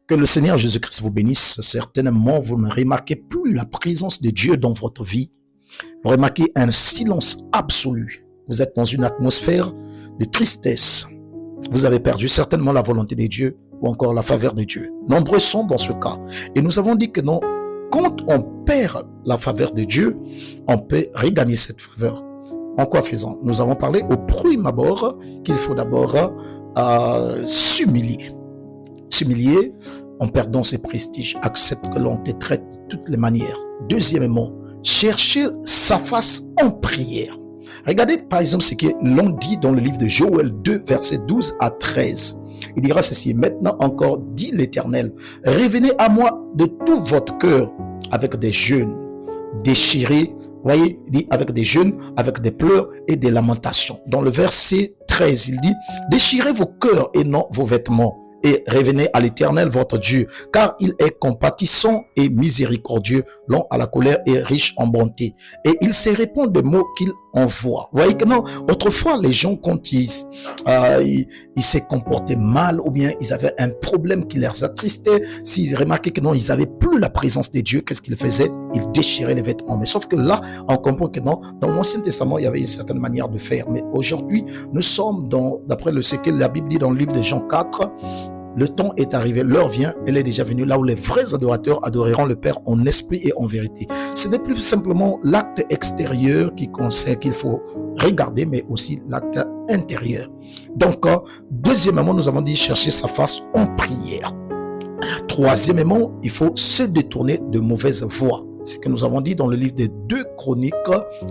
Que le Seigneur Jésus-Christ vous bénisse. Certainement, vous ne remarquez plus la présence de Dieu dans votre vie. Vous remarquez un silence absolu. Vous êtes dans une atmosphère de tristesse. Vous avez perdu certainement la volonté de Dieu ou encore la faveur de Dieu. Nombreux sont dans ce cas. Et nous avons dit que non, quand on perd la faveur de Dieu, on peut regagner cette faveur. En quoi faisant? Nous avons parlé au premier abord qu'il faut d'abord s'humilier. S'humilier en perdant ses prestiges. Accepte que l'on te traite de toutes les manières. Deuxièmement, chercher sa face en prière. Regardez par exemple ce que l'on dit dans le livre de Joël 2, versets 12 à 13. Il dira ceci: maintenant encore, dit l'Éternel, revenez à moi de tout votre cœur avec des jeûnes déchirés. Voyez, il dit avec des jeûnes, avec des pleurs et des lamentations. Dans le verset 13, il dit: déchirez vos cœurs et non vos vêtements, et revenez à l'Éternel votre Dieu, car il est compatissant et miséricordieux, lent à la colère et riche en bonté. Et il se répand des mots qu'il envoie. Vous voyez que non, autrefois les gens, quand ils se comportaient mal ou bien ils avaient un problème qui les attristait, s'ils remarquaient que non, ils n'avaient plus la présence de Dieu, qu'est-ce qu'ils faisaient? Ils déchiraient les vêtements. Mais sauf que là, on comprend que non, dans l'Ancien Testament, il y avait une certaine manière de faire. Mais aujourd'hui, nous sommes d'après ce que la Bible dit dans le livre de Jean 4, le temps est arrivé, l'heure vient, elle est déjà venue, là où les vrais adorateurs adoreront le Père en esprit et en vérité. Ce n'est plus simplement l'acte extérieur qui concerne, qu'il faut regarder, mais aussi l'acte intérieur. Donc, deuxièmement, nous avons dit chercher sa face en prière. Troisièmement, il faut se détourner de mauvaises voies. C'est ce que nous avons dit dans le livre des 2 Chroniques,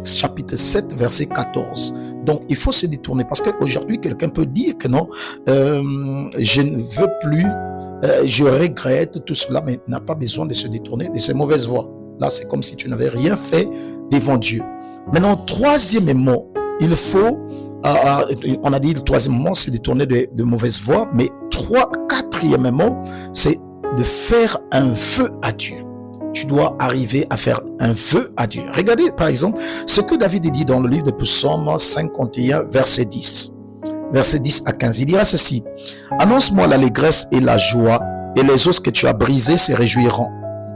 chapitre 7, verset 14. Donc, il faut se détourner parce qu'aujourd'hui, quelqu'un peut dire que non, je ne veux plus, je regrette tout cela, mais n'a pas besoin de se détourner de ces mauvaises voies. Là, c'est comme si tu n'avais rien fait devant Dieu. Maintenant, troisièmement, il faut, on a dit le troisièmement, c'est détourner de mauvaises voies, mais quatrièmement, c'est de faire un vœu à Dieu. Tu dois arriver à faire un vœu à Dieu. Regardez par exemple ce que David dit dans le livre de Psaume 51, verset 10. Verset 10 à 15. Il dira ceci: annonce-moi l'allégresse et la joie, et les os que tu as brisés se réjouiront.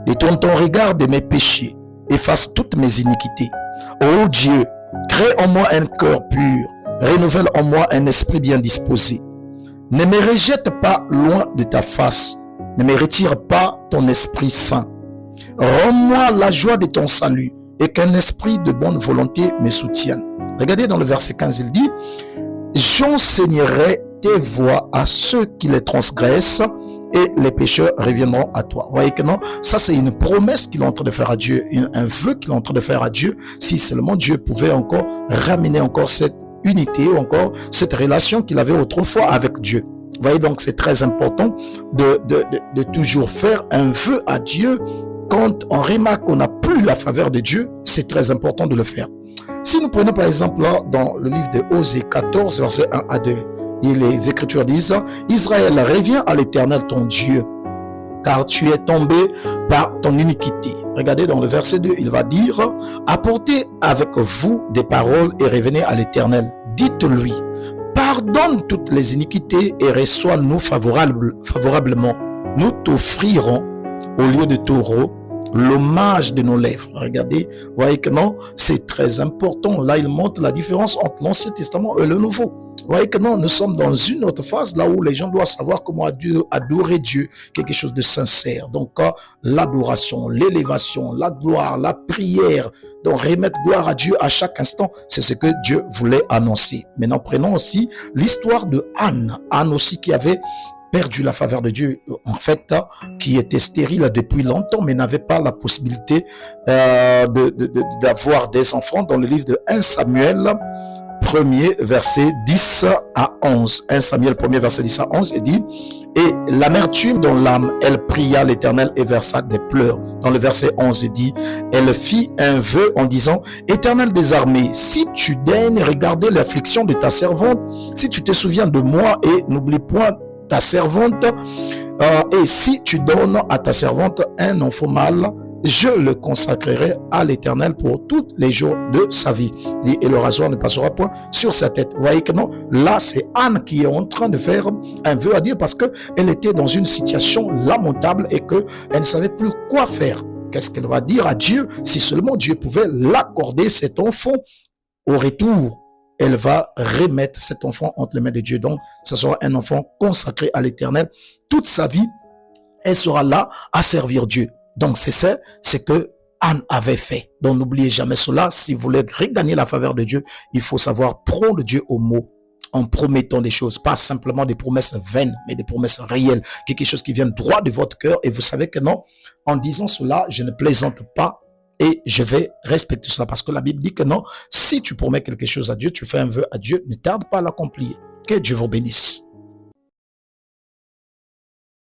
Détourne ton regard de mes péchés, efface toutes mes iniquités. Ô Dieu, crée en moi un cœur pur, renouvelle en moi un esprit bien disposé. Ne me rejette pas loin de ta face, ne me retire pas ton esprit saint. Rends-moi la joie de ton salut et qu'un esprit de bonne volonté me soutienne. Regardez dans le verset 15, il dit: j'enseignerai tes voies à ceux qui les transgressent et les pécheurs reviendront à toi. Vous voyez que non, ça c'est une promesse qu'il est en train de faire à Dieu, un vœu qu'il est en train de faire à Dieu. Si seulement Dieu pouvait encore ramener encore cette unité ou encore cette relation qu'il avait autrefois avec Dieu. Vous voyez donc c'est très important de toujours faire un vœu à Dieu. Quand on remarque qu'on n'a plus la faveur de Dieu, c'est très important de le faire. Si nous prenons par exemple là, dans le livre de Osée 14, verset 1 à 2, et les Écritures disent: Israël, reviens à l'Éternel ton Dieu, car tu es tombé par ton iniquité. Regardez dans le verset 2, il va dire: apportez avec vous des paroles et revenez à l'Éternel. Dites-lui: pardonne toutes les iniquités et reçois-nous favorablement. Nous t'offrirons au lieu de taureau l'hommage de nos lèvres. Regardez, vous voyez que non, c'est très important. Là, il montre la différence entre l'Ancien Testament et le Nouveau. Vous voyez que non, nous sommes dans une autre phase, là où les gens doivent savoir comment adorer Dieu, quelque chose de sincère. Donc, l'adoration, l'élévation, la gloire, la prière, donc remettre gloire à Dieu à chaque instant, c'est ce que Dieu voulait annoncer. Maintenant, prenons aussi l'histoire de Anne. Anne aussi qui avait perdu la faveur de Dieu, en fait, qui était stérile depuis longtemps, mais n'avait pas la possibilité d'avoir des enfants. Dans le livre de 1 Samuel, 1er verset 10 à 11. 1 Samuel 1er verset 10 à 11, il dit: et l'amertume dans l'âme, elle pria l'Éternel et versa des pleurs. Dans le verset 11, il dit: elle fit un vœu en disant: Éternel des armées, si tu daignes regarder l'affliction de ta servante, si tu te souviens de moi et n'oublie point ta servante, et si tu donnes à ta servante un enfant mâle, je le consacrerai à l'Éternel pour tous les jours de sa vie. Et le rasoir ne passera point sur sa tête. Vous voyez que non, là c'est Anne qui est en train de faire un vœu à Dieu parce qu'elle était dans une situation lamentable et qu'elle ne savait plus quoi faire. Qu'est-ce qu'elle va dire à Dieu? Si seulement Dieu pouvait l'accorder cet enfant, au retour, elle va remettre cet enfant entre les mains de Dieu. Donc, ce sera un enfant consacré à l'Éternel. Toute sa vie, elle sera là à servir Dieu. Donc, c'est ça, c'est que Anne avait fait. Donc, n'oubliez jamais cela. Si vous voulez regagner la faveur de Dieu, il faut savoir prendre Dieu au mot en promettant des choses, pas simplement des promesses vaines, mais des promesses réelles, quelque chose qui vient droit de votre cœur. Et vous savez que non, en disant cela, je ne plaisante pas et je vais respecter cela parce que la Bible dit que non, si tu promets quelque chose à Dieu, tu fais un vœu à Dieu, ne tarde pas à l'accomplir. Que Dieu vous bénisse.